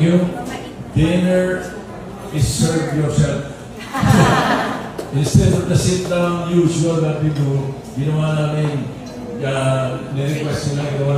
you. Dinner is serve yourself. Instead of the sit-down usual that we do, ginawa namin, nirequest nila, ginawa.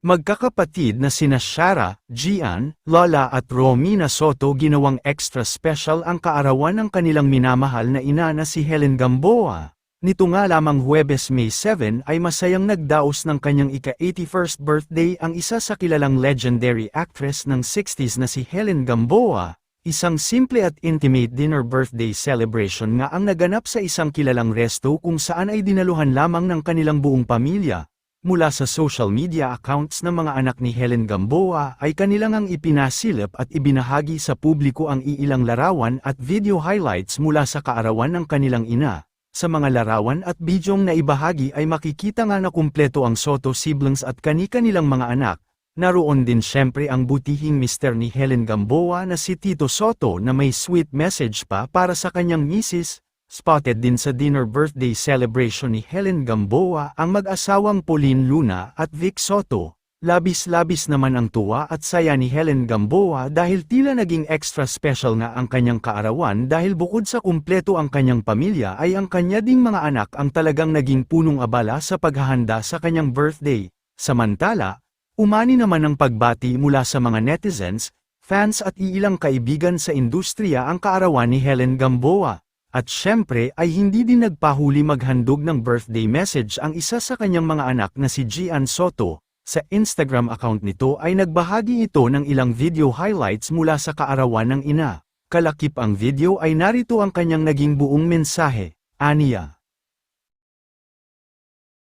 Magkakapatid na sina Shara, Gian, Lola at Romina Soto ginawang extra special ang kaarawan ng kanilang minamahal na ina na si Helen Gamboa. Nito nga lamang Huwebes May 7 ay masayang nagdaos ng kanyang ika-81st birthday ang isa sa kilalang legendary actress ng 60s na si Helen Gamboa. Isang simple at intimate dinner birthday celebration nga ang naganap sa isang kilalang resto kung saan ay dinaluhan lamang ng kanilang buong pamilya. Mula sa social media accounts ng mga anak ni Helen Gamboa ay kanilang ang ipinasilip at ibinahagi sa publiko ang iilang larawan at video highlights mula sa kaarawan ng kanilang ina. Sa mga larawan at bidyong na ibahagi ay makikita nga na kumpleto ang Soto siblings at kani-kanilang mga anak. Naroon din syempre ang butihing mister ni Helen Gamboa na si Tito Soto na may sweet message pa para sa kanyang misis. Spotted din sa dinner birthday celebration ni Helen Gamboa ang mag-asawang Pauline Luna at Vic Soto. Labis-labis naman ang tuwa at saya ni Helen Gamboa dahil tila naging extra special nga ang kanyang kaarawan dahil bukod sa kumpleto ang kanyang pamilya ay ang kanya ding mga anak ang talagang naging punong abala sa paghahanda sa kanyang birthday. Samantala, umani naman ang pagbati mula sa mga netizens, fans at iilang kaibigan sa industriya ang kaarawan ni Helen Gamboa. At syempre ay hindi din nagpahuli maghandog ng birthday message ang isa sa kanyang mga anak na si Gian Soto. Sa Instagram account nito ay nagbahagi ito ng ilang video highlights mula sa kaarawan ng ina. Kalakip ang video ay narito ang kanyang naging buong mensahe, aniya.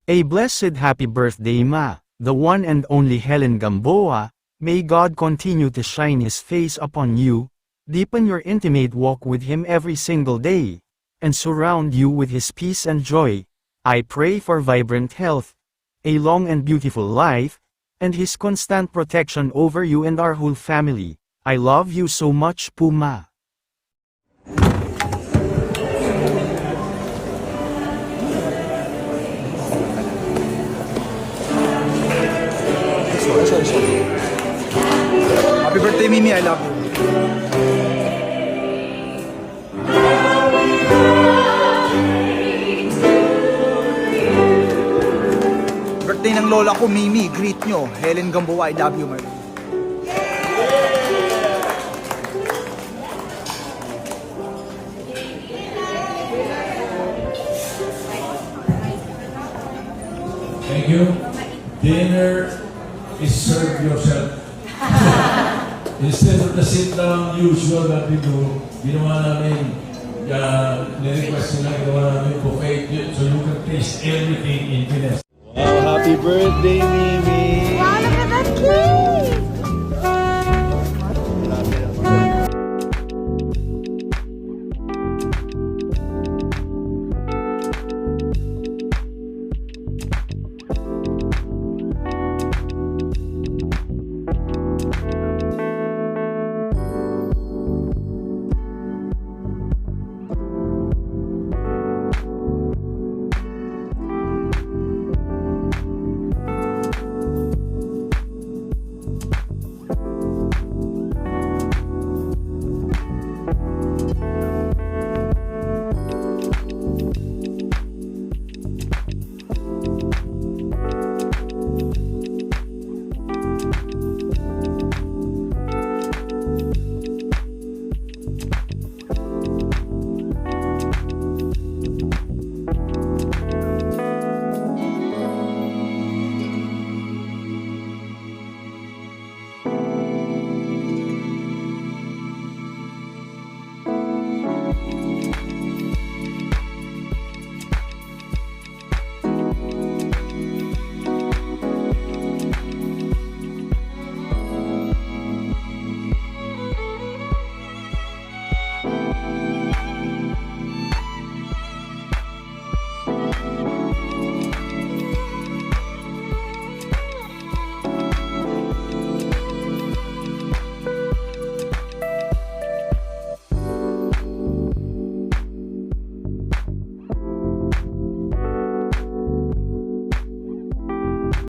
A blessed happy birthday ma, the one and only Helen Gamboa, may God continue to shine His face upon you, deepen your intimate walk with Him every single day, and surround you with His peace and joy. I pray for vibrant health, a long and beautiful life, and His constant protection over you and our whole family. I love you so much, Puma. Happy birthday, Mimi. I love you. Birthday ng lola ko, Mimi. Greet nyo. Helen Gamboa, I love you, my love. Thank you. Dinner is serve yourself. Instead of the sit-down usual that we do, ginawa namin, nirequest nila, ginawa namin buffet so you can taste everything in Pinas. Wow, happy birthday, Mimi!